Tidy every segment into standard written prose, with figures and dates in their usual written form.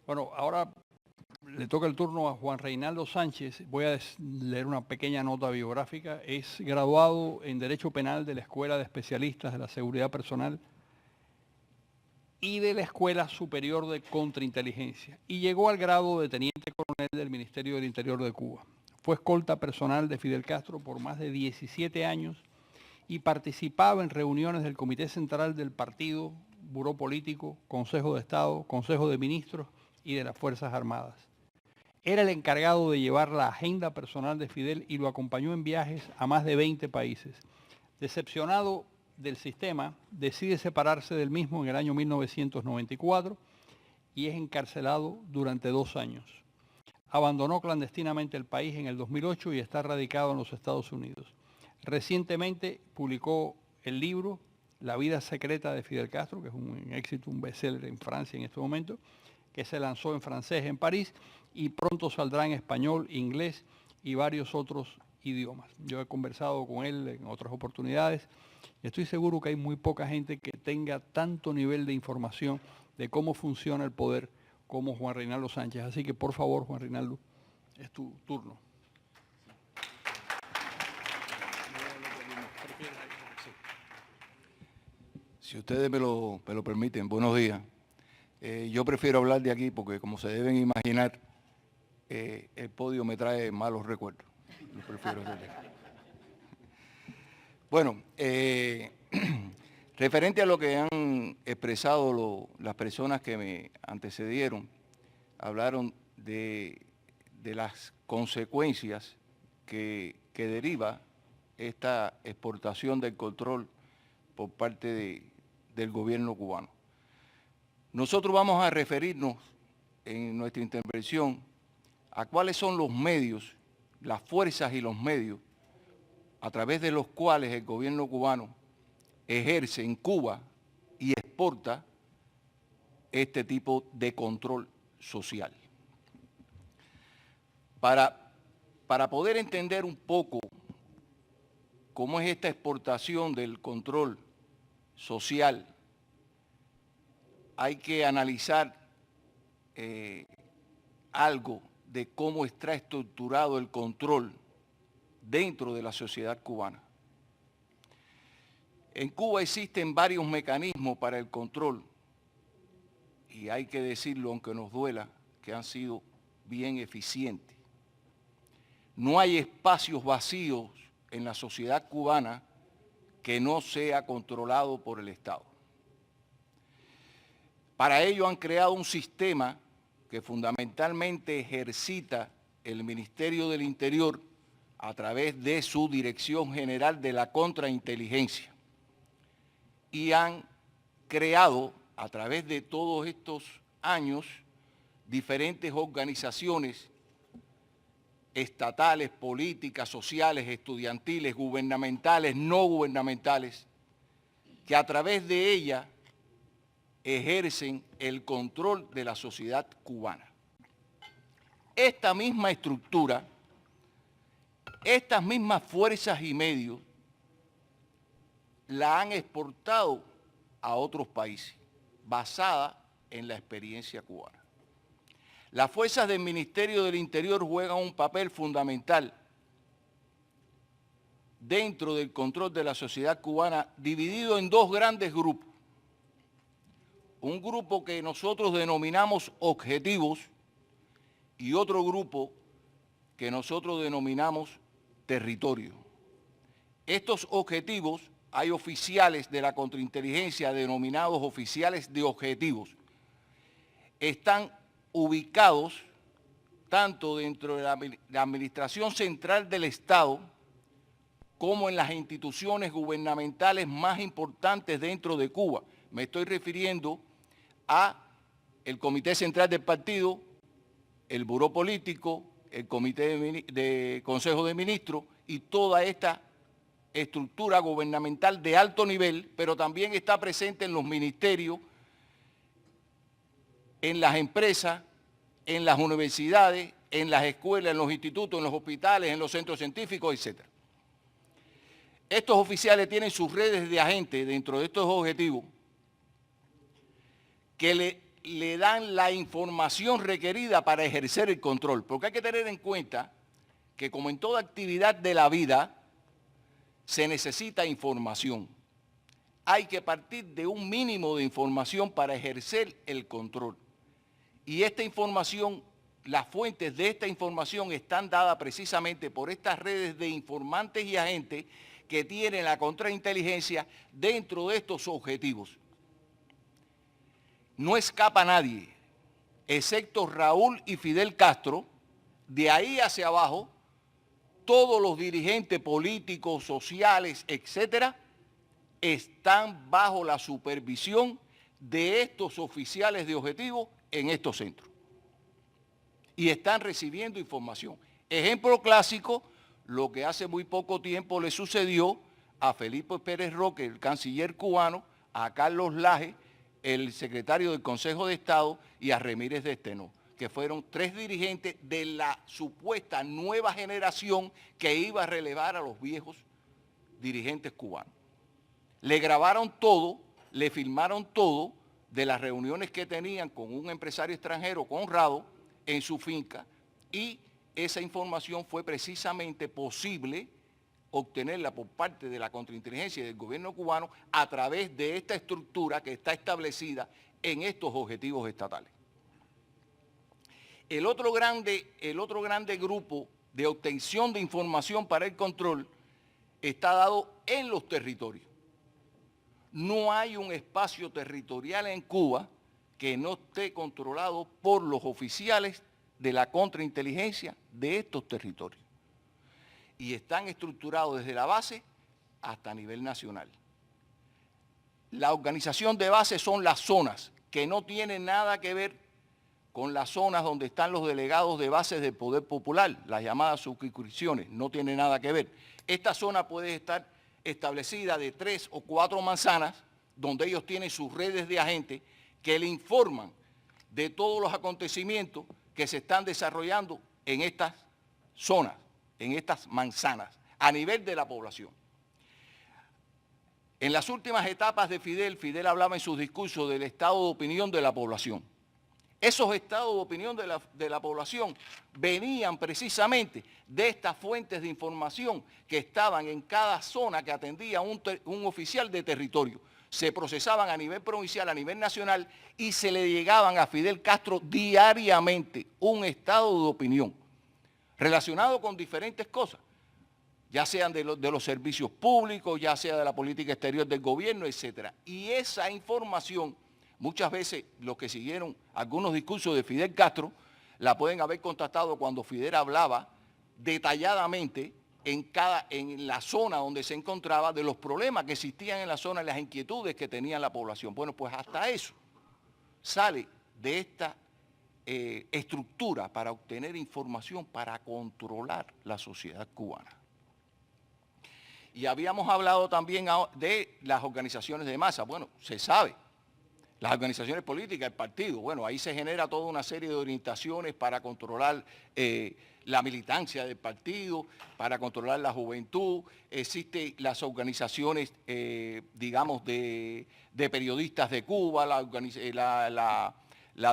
Bueno, ahora le toca el turno a Juan Reinaldo Sánchez. Voy a leer una pequeña nota biográfica. Es graduado en Derecho Penal de la Escuela de Especialistas de la Seguridad Personal y de la Escuela Superior de Contrainteligencia, y llegó al grado de teniente coronel del Ministerio del Interior de Cuba. Fue escolta personal de Fidel Castro por más de 17 años y participaba en reuniones del Comité Central del Partido, Buró Político, Consejo de Estado, Consejo de Ministros y de las Fuerzas Armadas. Era el encargado de llevar la agenda personal de Fidel y lo acompañó en viajes a más de 20 países. Decepcionado del sistema, decide separarse del mismo en el año 1994 y es encarcelado durante 2 años. Abandonó clandestinamente el país en el 2008 y está radicado en los Estados Unidos. Recientemente publicó el libro La vida secreta de Fidel Castro, que es un éxito, un bestseller en Francia en este momento, que se lanzó en francés en París y pronto saldrá en español, inglés y varios otros idiomas. Yo he conversado con él en otras oportunidades y estoy seguro que hay muy poca gente que tenga tanto nivel de información de cómo funciona el poder como Juan Reinaldo Sánchez. Así que por favor, Juan Reinaldo, es tu turno. Si ustedes me lo permiten, buenos días. Yo prefiero hablar de aquí porque, como se deben imaginar, el podio me trae malos recuerdos. Yo prefiero hacer de aquí. Bueno, referente a lo que han expresado las personas que me antecedieron, hablaron de las consecuencias que deriva esta exportación del control por parte del gobierno cubano. Nosotros vamos a referirnos en nuestra intervención a cuáles son los medios, las fuerzas y los medios a través de los cuales el gobierno cubano ejerce en Cuba y exporta este tipo de control social. Para poder entender un poco cómo es esta exportación del control social, hay que analizar algo de cómo está estructurado el control dentro de la sociedad cubana. En Cuba existen varios mecanismos para el control y hay que decirlo, aunque nos duela, que han sido bien eficientes. No hay espacios vacíos en la sociedad cubana que no sea controlado por el Estado. Para ello han creado un sistema que fundamentalmente ejercita el Ministerio del Interior a través de su Dirección General de la Contrainteligencia. Y han creado, a través de todos estos años, diferentes organizaciones estatales, políticas, sociales, estudiantiles, gubernamentales, no gubernamentales, que a través de ellas ejercen el control de la sociedad cubana. Esta misma estructura, estas mismas fuerzas y medios, la han exportado a otros países, basada en la experiencia cubana. Las fuerzas del Ministerio del Interior juegan un papel fundamental dentro del control de la sociedad cubana, dividido en dos grandes grupos. Un grupo que nosotros denominamos objetivos y otro grupo que nosotros denominamos territorio. Estos objetivos, hay oficiales de la contrainteligencia denominados oficiales de objetivos. Están ubicados tanto dentro de la Administración Central del Estado como en las instituciones gubernamentales más importantes dentro de Cuba. Me estoy refiriendo a el Comité Central del Partido, el Buró Político, el Comité de Consejo de Ministros y toda esta estructura gubernamental de alto nivel, pero también está presente en los ministerios, en las empresas, en las universidades, en las escuelas, en los institutos, en los hospitales, en los centros científicos, etc. Estos oficiales tienen sus redes de agentes dentro de estos objetivos que le dan la información requerida para ejercer el control. Porque hay que tener en cuenta que, como en toda actividad de la vida, se necesita información. Hay que partir de un mínimo de información para ejercer el control. Y esta información, las fuentes de esta información están dadas precisamente por estas redes de informantes y agentes que tienen la contrainteligencia dentro de estos objetivos. No escapa nadie, excepto Raúl y Fidel Castro. De ahí hacia abajo, todos los dirigentes políticos, sociales, etcétera, están bajo la supervisión de estos oficiales de objetivos en estos centros. Y están recibiendo información. Ejemplo clásico, lo que hace muy poco tiempo le sucedió a Felipe Pérez Roque, el canciller cubano, a Carlos Laje, el secretario del Consejo de Estado, y a Remírez de Esteno, que fueron 3 dirigentes de la supuesta nueva generación que iba a relevar a los viejos dirigentes cubanos. Le grabaron todo, le filmaron todo de las reuniones que tenían con un empresario extranjero, Conrado, en su finca, y esa información fue precisamente posible obtenerla por parte de la contrainteligencia y del gobierno cubano a través de esta estructura que está establecida en estos objetivos estatales. El otro grande grupo de obtención de información para el control está dado en los territorios. No hay un espacio territorial en Cuba que no esté controlado por los oficiales de la contrainteligencia de estos territorios. Y están estructurados desde la base hasta nivel nacional. La organización de base son las zonas, que no tienen nada que ver con las zonas donde están los delegados de bases del Poder Popular, las llamadas subscripciones, no tiene nada que ver. Esta zona puede estar establecida de 3 o 4 manzanas, donde ellos tienen sus redes de agentes que le informan de todos los acontecimientos que se están desarrollando en estas zonas, en estas manzanas, a nivel de la población. En las últimas etapas de Fidel hablaba en sus discursos del estado de opinión de la población. Esos estados de opinión de la población venían precisamente de estas fuentes de información que estaban en cada zona que atendía un oficial de territorio. Se procesaban a nivel provincial, a nivel nacional, y se le llegaban a Fidel Castro diariamente un estado de opinión relacionado con diferentes cosas, ya sean de los servicios públicos, ya sea de la política exterior del gobierno, etc. Y esa información, muchas veces los que siguieron algunos discursos de Fidel Castro, la pueden haber contactado cuando Fidel hablaba detalladamente en la zona donde se encontraba, de los problemas que existían en la zona y las inquietudes que tenía la población. Bueno, pues hasta eso sale de esta estructura para obtener información para controlar la sociedad cubana. Y habíamos hablado también de las organizaciones de masa. Bueno, se sabe. Las organizaciones políticas, el partido, bueno, ahí se genera toda una serie de orientaciones para controlar la militancia del partido, para controlar la juventud. Existen las organizaciones, digamos, de periodistas de Cuba, la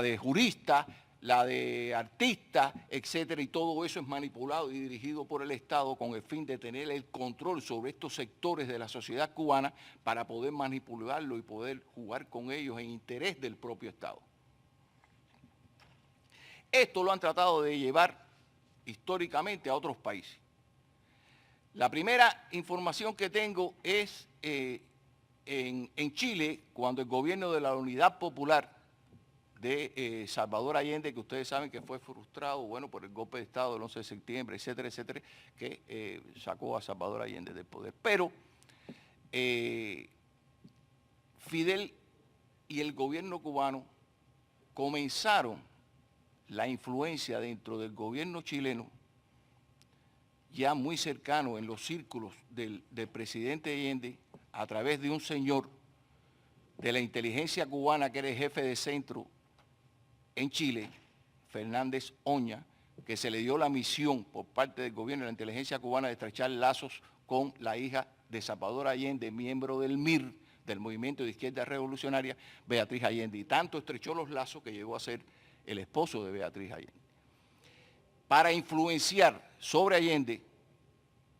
de juristas, la de artistas, etcétera, y todo eso es manipulado y dirigido por el Estado con el fin de tener el control sobre estos sectores de la sociedad cubana para poder manipularlo y poder jugar con ellos en interés del propio Estado. Esto lo han tratado de llevar históricamente a otros países. La primera información que tengo es en Chile, cuando el gobierno de la Unidad Popular de Salvador Allende, que ustedes saben que fue frustrado, bueno, por el golpe de Estado del 11 de septiembre, etcétera, etcétera, que sacó a Salvador Allende del poder. Pero Fidel y el gobierno cubano comenzaron la influencia dentro del gobierno chileno, ya muy cercano en los círculos del presidente Allende, a través de un señor de la inteligencia cubana que era el jefe de centro en Chile, Fernández Oña, que se le dio la misión por parte del gobierno de la inteligencia cubana de estrechar lazos con la hija de Salvador Allende, miembro del MIR, del movimiento de izquierda revolucionaria, Beatriz Allende, y tanto estrechó los lazos que llegó a ser el esposo de Beatriz Allende. Para influenciar sobre Allende,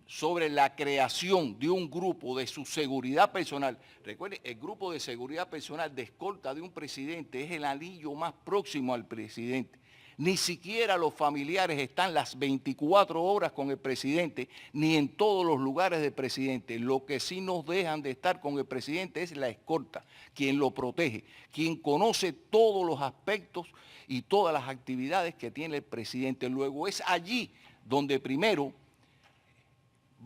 sobre la creación de un grupo de su seguridad personal. Recuerden, el grupo de seguridad personal de escolta de un presidente es el anillo más próximo al presidente. Ni siquiera los familiares están las 24 horas con el presidente, ni en todos los lugares del presidente. Lo que sí nos dejan de estar con el presidente es la escolta, quien lo protege, quien conoce todos los aspectos y todas las actividades que tiene el presidente. Luego es allí donde primero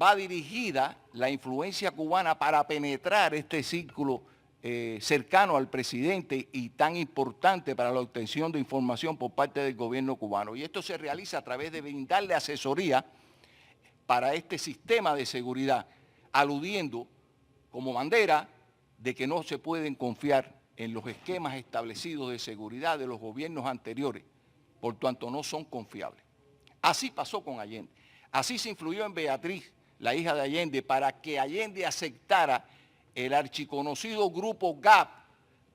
va dirigida la influencia cubana para penetrar este círculo cercano al presidente y tan importante para la obtención de información por parte del gobierno cubano. Y esto se realiza a través de brindarle asesoría para este sistema de seguridad, aludiendo como bandera de que no se pueden confiar en los esquemas establecidos de seguridad de los gobiernos anteriores, por tanto no son confiables. Así pasó con Allende. Así se influyó en Beatriz, la hija de Allende, para que Allende aceptara el archiconocido grupo GAP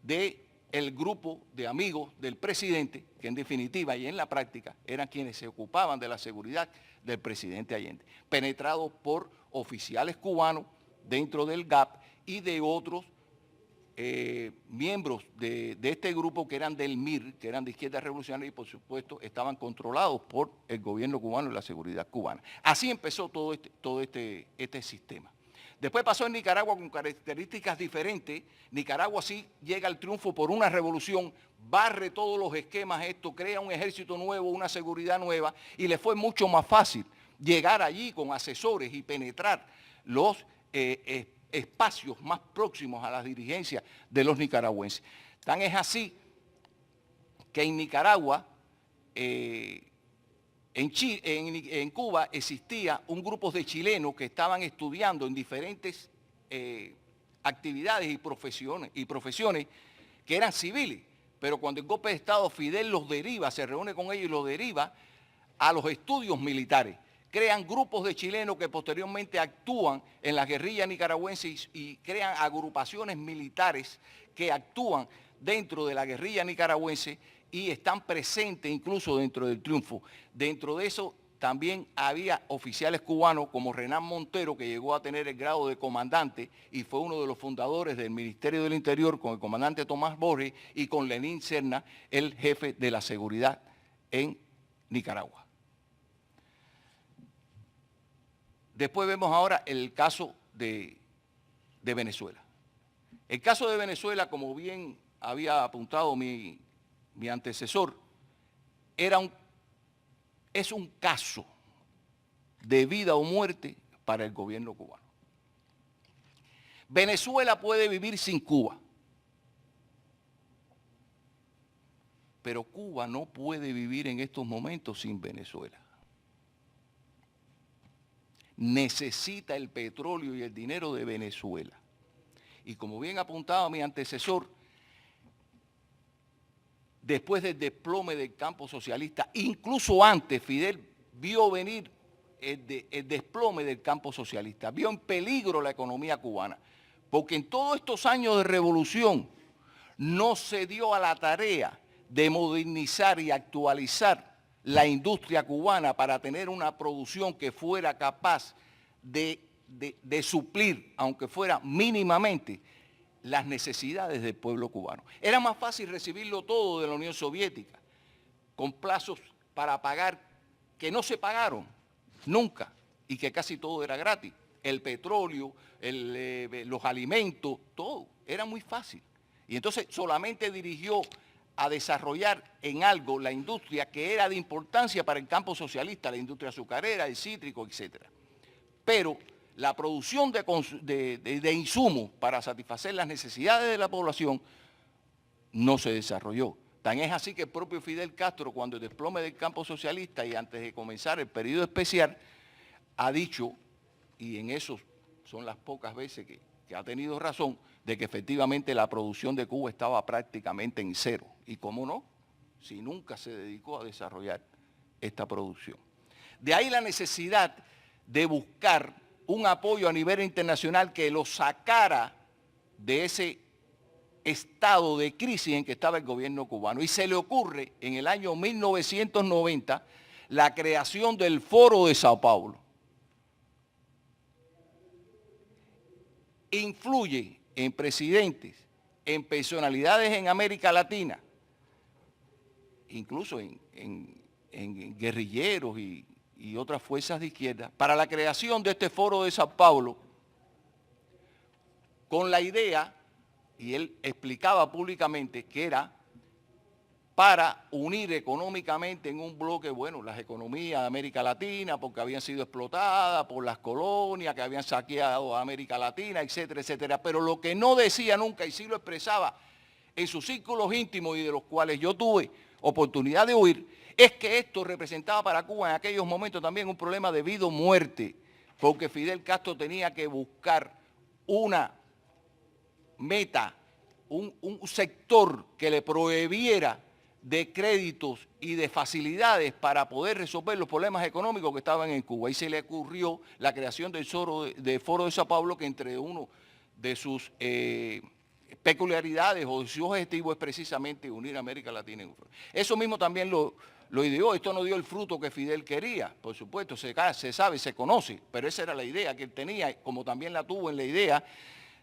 del grupo de amigos del presidente, que en definitiva y en la práctica eran quienes se ocupaban de la seguridad del presidente Allende, penetrados por oficiales cubanos dentro del GAP y de otros miembros de este grupo que eran del MIR, que eran de izquierda revolucionaria y por supuesto estaban controlados por el gobierno cubano y la seguridad cubana. Así empezó todo este sistema. Después pasó en Nicaragua con características diferentes. Nicaragua sí llega al triunfo por una revolución, barre todos los esquemas, crea un ejército nuevo, una seguridad nueva, y le fue mucho más fácil llegar allí con asesores y penetrar los espacios más próximos a las dirigencias de los nicaragüenses. Tan es así que en Nicaragua, en Cuba existía un grupo de chilenos que estaban estudiando en diferentes actividades y profesiones que eran civiles, pero cuando el golpe de Estado Fidel los deriva, se reúne con ellos y los deriva a los estudios militares. Crean grupos de chilenos que posteriormente actúan en las guerrillas nicaragüenses y crean agrupaciones militares que actúan dentro de la guerrilla nicaragüense y están presentes incluso dentro del triunfo. Dentro de eso también había oficiales cubanos como Renán Montero, que llegó a tener el grado de comandante y fue uno de los fundadores del Ministerio del Interior, con el comandante Tomás Borges y con Lenín Serna, el jefe de la seguridad en Nicaragua. Después vemos ahora el caso de Venezuela. El caso de Venezuela, como bien había apuntado mi antecesor, es un caso de vida o muerte para el gobierno cubano. Venezuela puede vivir sin Cuba, pero Cuba no puede vivir en estos momentos sin Venezuela. Necesita el petróleo y el dinero de Venezuela. Y como bien apuntaba mi antecesor, después del desplome del campo socialista, incluso antes Fidel vio venir el desplome del campo socialista, vio en peligro la economía cubana, porque en todos estos años de revolución no se dio a la tarea de modernizar y actualizar la industria cubana para tener una producción que fuera capaz de suplir, aunque fuera mínimamente, las necesidades del pueblo cubano. Era más fácil recibirlo todo de la Unión Soviética, con plazos para pagar que no se pagaron nunca y que casi todo era gratis. El petróleo, los alimentos, todo, era muy fácil. Y entonces solamente dirigió a desarrollar en algo la industria que era de importancia para el campo socialista, la industria azucarera, el cítrico, etc. Pero la producción de insumos para satisfacer las necesidades de la población no se desarrolló. Tan es así que el propio Fidel Castro, cuando el desplome del campo socialista y antes de comenzar el periodo especial, ha dicho, y en eso son las pocas veces que ha tenido razón, de que efectivamente la producción de Cuba estaba prácticamente en cero. Y cómo no, si nunca se dedicó a desarrollar esta producción. De ahí la necesidad de buscar un apoyo a nivel internacional que lo sacara de ese estado de crisis en que estaba el gobierno cubano. Y se le ocurre en el año 1990 la creación del Foro de Sao Paulo. Influye en presidentes, en personalidades en América Latina, incluso en guerrilleros y otras fuerzas de izquierda, para la creación de este Foro de Sao Paulo, con la idea, y él explicaba públicamente, que era para unir económicamente en un bloque, bueno, las economías de América Latina, porque habían sido explotadas por las colonias que habían saqueado a América Latina, etcétera, etcétera. Pero lo que no decía nunca, y sí lo expresaba en sus círculos íntimos y de los cuales yo tuve oportunidad de oír, es que esto representaba para Cuba en aquellos momentos también un problema de vida o muerte, porque Fidel Castro tenía que buscar una meta, un sector que le prohibiera de créditos y de facilidades para poder resolver los problemas económicos que estaban en Cuba. Y se le ocurrió la creación del Foro de Sao Paulo, que entre uno de sus peculiaridades o de sus objetivos es precisamente unir a América Latina en un foro. Eso mismo también lo ideó. Esto no dio el fruto que Fidel quería, por supuesto, se sabe, se conoce, pero esa era la idea que él tenía, como también la tuvo en la idea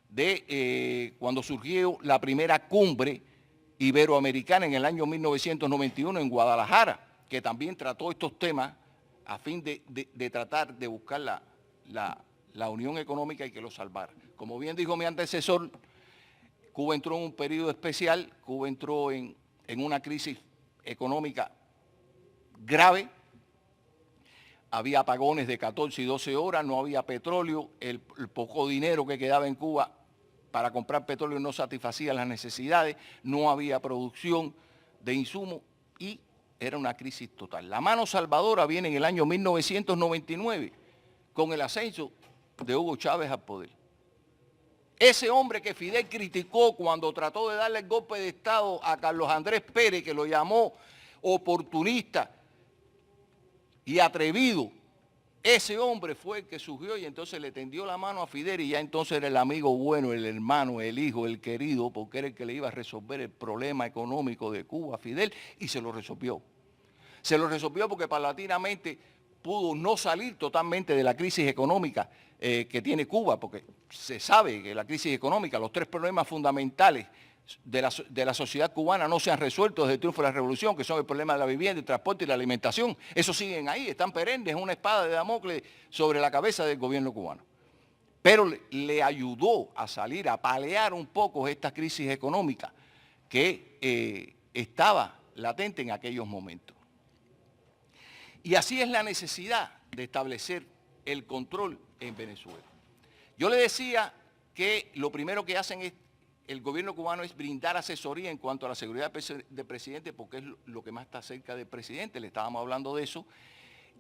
de cuando surgió la primera cumbre iberoamericana en el año 1991 en Guadalajara, que también trató estos temas a fin de tratar de buscar la unión económica y que lo salvara. Como bien dijo mi antecesor, Cuba entró en un periodo especial, Cuba entró en una crisis económica grave, había apagones de 14 y 12 horas, no había petróleo, el poco dinero que quedaba en Cuba para comprar petróleo no satisfacía las necesidades, no había producción de insumos y era una crisis total. La mano salvadora viene en el año 1999 con el ascenso de Hugo Chávez al poder. Ese hombre que Fidel criticó cuando trató de darle el golpe de Estado a Carlos Andrés Pérez, que lo llamó oportunista y atrevido, ese hombre fue el que surgió y entonces le tendió la mano a Fidel y ya entonces era el amigo bueno, el hermano, el hijo, el querido, porque era el que le iba a resolver el problema económico de Cuba a Fidel y se lo resolvió. Se lo resolvió porque paulatinamente pudo no salir totalmente de la crisis económica que tiene Cuba, porque se sabe que la crisis económica, los tres problemas fundamentales de la sociedad cubana no se han resuelto desde el triunfo de la revolución, que son el problema de la vivienda, el transporte y la alimentación. Esos siguen ahí, están perennes, es una espada de Damocles sobre la cabeza del gobierno cubano. Pero le ayudó a salir, a paliar un poco esta crisis económica que estaba latente en aquellos momentos. Y así es la necesidad de establecer el control en Venezuela. Yo le decía que lo primero que hacen el gobierno cubano es brindar asesoría en cuanto a la seguridad del presidente, porque es lo que más está cerca del presidente, le estábamos hablando de eso,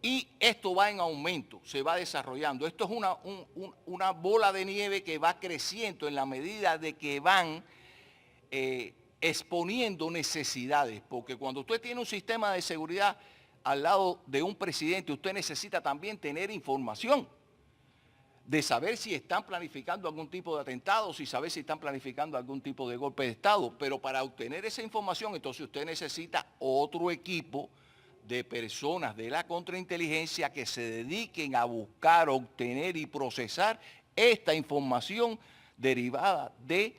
y esto va en aumento, se va desarrollando. Esto es una bola de nieve que va creciendo en la medida de que van exponiendo necesidades, porque cuando usted tiene un sistema de seguridad al lado de un presidente, usted necesita también tener información de saber si están planificando algún tipo de atentado, saber si están planificando algún tipo de golpe de Estado. Pero para obtener esa información, entonces usted necesita otro equipo de personas de la contrainteligencia que se dediquen a buscar, obtener y procesar esta información derivada de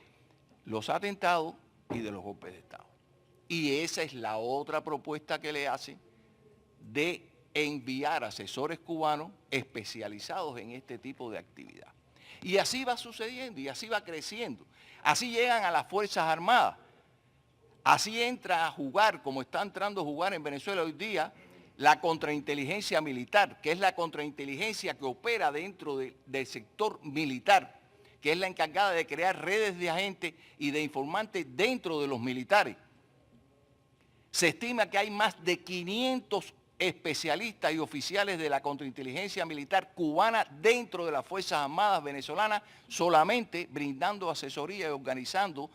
los atentados y de los golpes de Estado. Y esa es la otra propuesta que le hacen de enviar asesores cubanos especializados en este tipo de actividad. Y así va sucediendo y así va creciendo. Así llegan a las Fuerzas Armadas. Así entra a jugar, como está entrando a jugar en Venezuela hoy día, la contrainteligencia militar, que es la contrainteligencia que opera dentro del sector militar, que es la encargada de crear redes de agentes y de informantes dentro de los militares. Se estima que hay más de 500 especialistas y oficiales de la contrainteligencia militar cubana dentro de las Fuerzas Armadas venezolanas, solamente brindando asesoría y organizando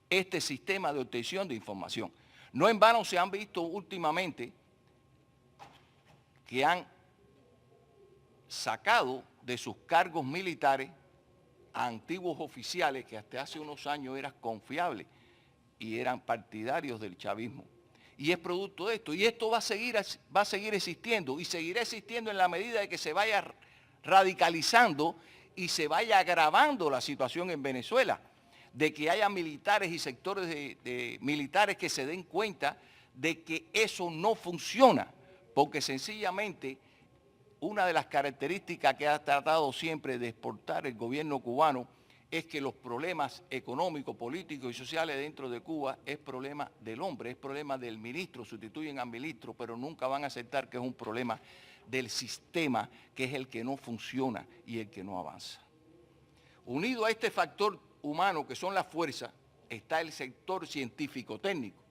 este sistema de obtención de información. No en vano se han visto últimamente que han sacado de sus cargos militares a antiguos oficiales que hasta hace unos años eran confiables y eran partidarios del chavismo. Y es producto de esto. Y esto va a seguir existiendo y seguirá existiendo en la medida de que se vaya radicalizando y se vaya agravando la situación en Venezuela, de que haya militares y sectores de militares que se den cuenta de que eso no funciona, porque sencillamente una de las características que ha tratado siempre de exportar el gobierno cubano es que los problemas económicos, políticos y sociales dentro de Cuba es problema del hombre, es problema del ministro, sustituyen al ministro, pero nunca van a aceptar que es un problema del sistema, que es el que no funciona y el que no avanza. Unido a este factor humano que son las fuerzas, está el sector científico-técnico.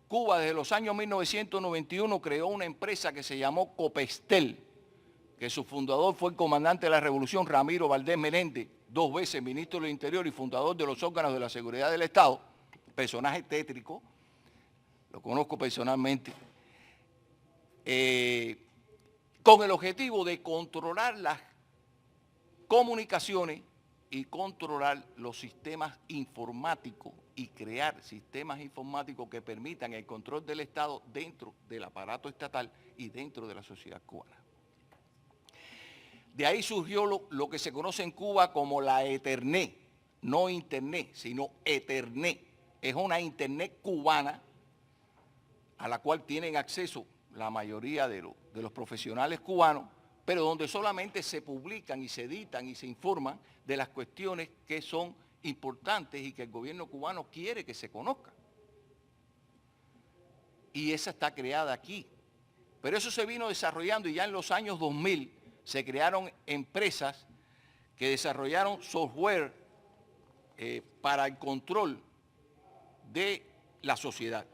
Cuba desde los años 1991 creó una empresa que se llamó Copestel, que su fundador fue el comandante de la Revolución, Ramiro Valdés Meléndez, 2 veces ministro del Interior y fundador de los órganos de la seguridad del Estado, personaje tétrico, lo conozco personalmente, con el objetivo de controlar las comunicaciones y controlar los sistemas informáticos y crear sistemas informáticos que permitan el control del Estado dentro del aparato estatal y dentro de la sociedad cubana. De ahí surgió lo que se conoce en Cuba como la Ethernet, no Internet, sino Ethernet. Es una Internet cubana a la cual tienen acceso la mayoría de los profesionales cubanos, pero donde solamente se publican y se editan y se informan de las cuestiones que son importantes y que el gobierno cubano quiere que se conozcan. Y esa está creada aquí. Pero eso se vino desarrollando y ya en los años 2000 se crearon empresas que desarrollaron software para el control de la sociedad.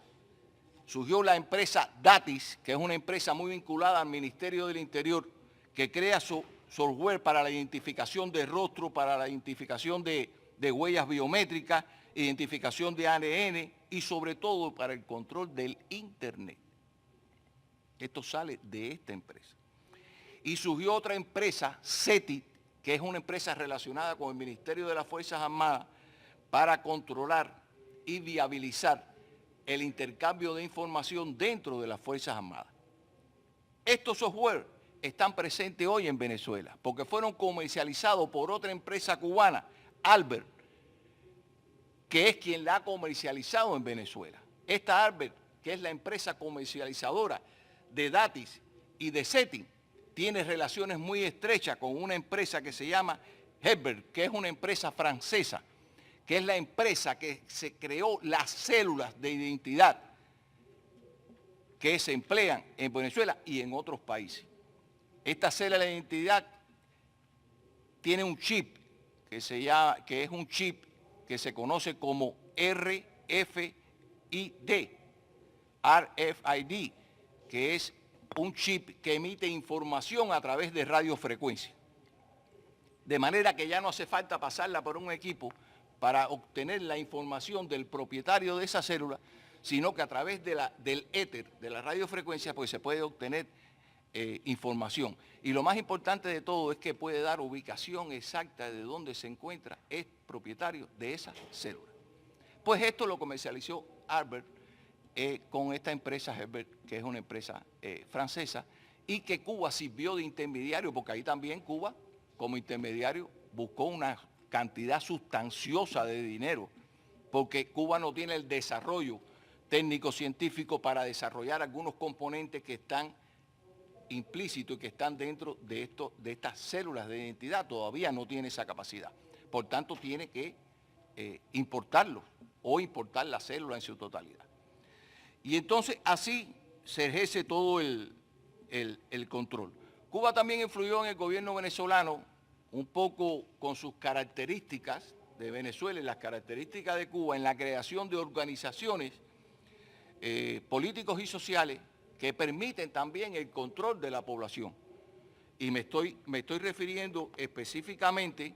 Surgió la empresa Datis, que es una empresa muy vinculada al Ministerio del Interior, que crea software para la identificación de rostro, para la identificación de huellas biométricas, identificación de ADN y sobre todo para el control del Internet. Esto sale de esta empresa. Y surgió otra empresa, CETI, que es una empresa relacionada con el Ministerio de las Fuerzas Armadas para controlar y viabilizar el intercambio de información dentro de las Fuerzas Armadas. Estos software están presentes hoy en Venezuela porque fueron comercializados por otra empresa cubana, Albert, que es quien la ha comercializado en Venezuela. Esta Albert, que es la empresa comercializadora de Datis y de CETI, tiene relaciones muy estrechas con una empresa que se llama Hebert, que es una empresa francesa, que es la empresa que se creó las células de identidad que se emplean en Venezuela y en otros países. Esta célula de identidad tiene un chip que es un chip que se conoce como RFID, que es un chip que emite información a través de radiofrecuencia. De manera que ya no hace falta pasarla por un equipo para obtener la información del propietario de esa célula, sino que a través del éter, de la radiofrecuencia, pues se puede obtener información. Y lo más importante de todo es que puede dar ubicación exacta de dónde se encuentra el propietario de esa célula. Pues esto lo comercializó Albert con esta empresa Herbert, que es una empresa francesa, y que Cuba sirvió de intermediario, porque ahí también Cuba, como intermediario, buscó una cantidad sustanciosa de dinero, porque Cuba no tiene el desarrollo técnico-científico para desarrollar algunos componentes que están implícitos y que están dentro de estas células de identidad. Todavía no tiene esa capacidad. Por tanto, tiene que importarlo o importar la célula en su totalidad. Y entonces así se ejerce todo el control. Cuba también influyó en el gobierno venezolano un poco con sus características de Venezuela y las características de Cuba en la creación de organizaciones políticos y sociales que permiten también el control de la población. Y me estoy refiriendo específicamente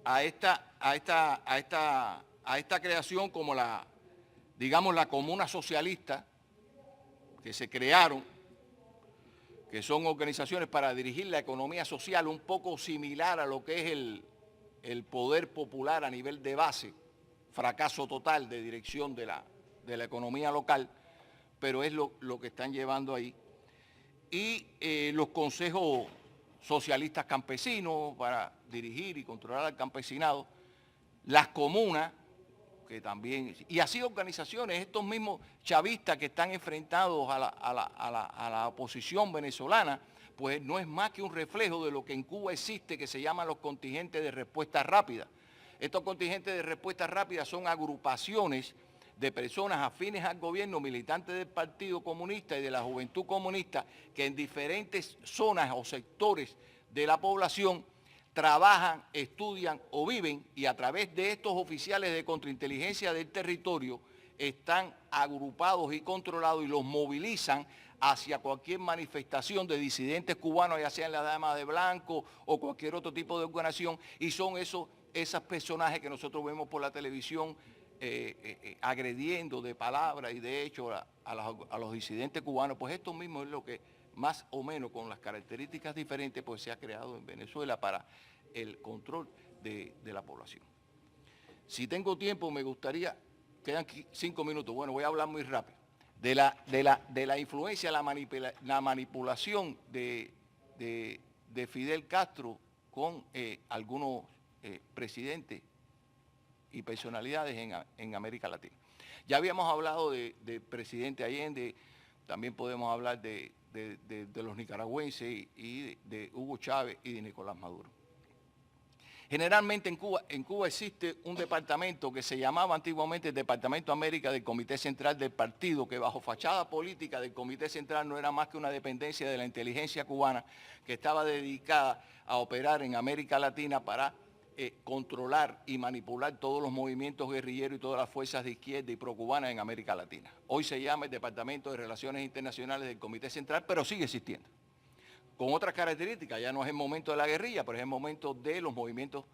a esta creación como digamos, la comuna socialista que se crearon, que son organizaciones para dirigir la economía social un poco similar a lo que es el poder popular a nivel de base, fracaso total de dirección de la economía local, pero es lo que están llevando ahí. Y los consejos socialistas campesinos para dirigir y controlar al campesinado, las comunas, que también, y así organizaciones, estos mismos chavistas que están enfrentados a la oposición venezolana, pues no es más que un reflejo de lo que en Cuba existe, que se llaman los contingentes de respuesta rápida. Estos contingentes de respuesta rápida son agrupaciones de personas afines al gobierno, militantes del Partido Comunista y de la Juventud Comunista, que en diferentes zonas o sectores de la población trabajan, estudian o viven, y a través de estos oficiales de contrainteligencia del territorio están agrupados y controlados y los movilizan hacia cualquier manifestación de disidentes cubanos, ya sean la Dama de Blanco o cualquier otro tipo de organización, y son esos personajes que nosotros vemos por la televisión agrediendo de palabra y de hecho a los disidentes cubanos. Pues esto mismo es lo que más o menos con las características diferentes pues se ha creado en Venezuela para el control de la población. Si tengo tiempo me gustaría, quedan 5 minutos, bueno, voy a hablar muy rápido, de la influencia, la manipulación de Fidel Castro con algunos presidentes y personalidades en América Latina. Ya habíamos hablado de presidente Allende, también podemos hablar de los nicaragüenses y de Hugo Chávez y de Nicolás Maduro. Generalmente en Cuba existe un departamento que se llamaba antiguamente el Departamento América del Comité Central del Partido, que bajo fachada política del Comité Central no era más que una dependencia de la inteligencia cubana que estaba dedicada a operar en América Latina para controlar y manipular todos los movimientos guerrilleros y todas las fuerzas de izquierda y procubanas en América Latina. Hoy se llama el Departamento de Relaciones Internacionales del Comité Central, pero sigue existiendo. Con otras características, ya no es el momento de la guerrilla, pero es el momento de los movimientos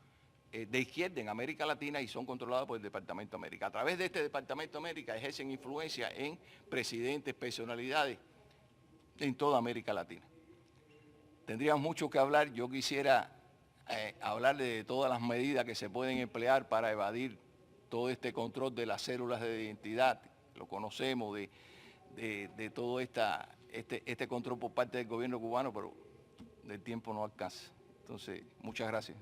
de izquierda en América Latina y son controlados por el Departamento América. A través de este Departamento América ejercen influencia en presidentes, personalidades en toda América Latina. Tendríamos mucho que hablar, yo quisiera hablarle de todas las medidas que se pueden emplear para evadir todo este control de las células de identidad, lo conocemos, de todo este control por parte del gobierno cubano, pero el tiempo no alcanza. Entonces, muchas gracias.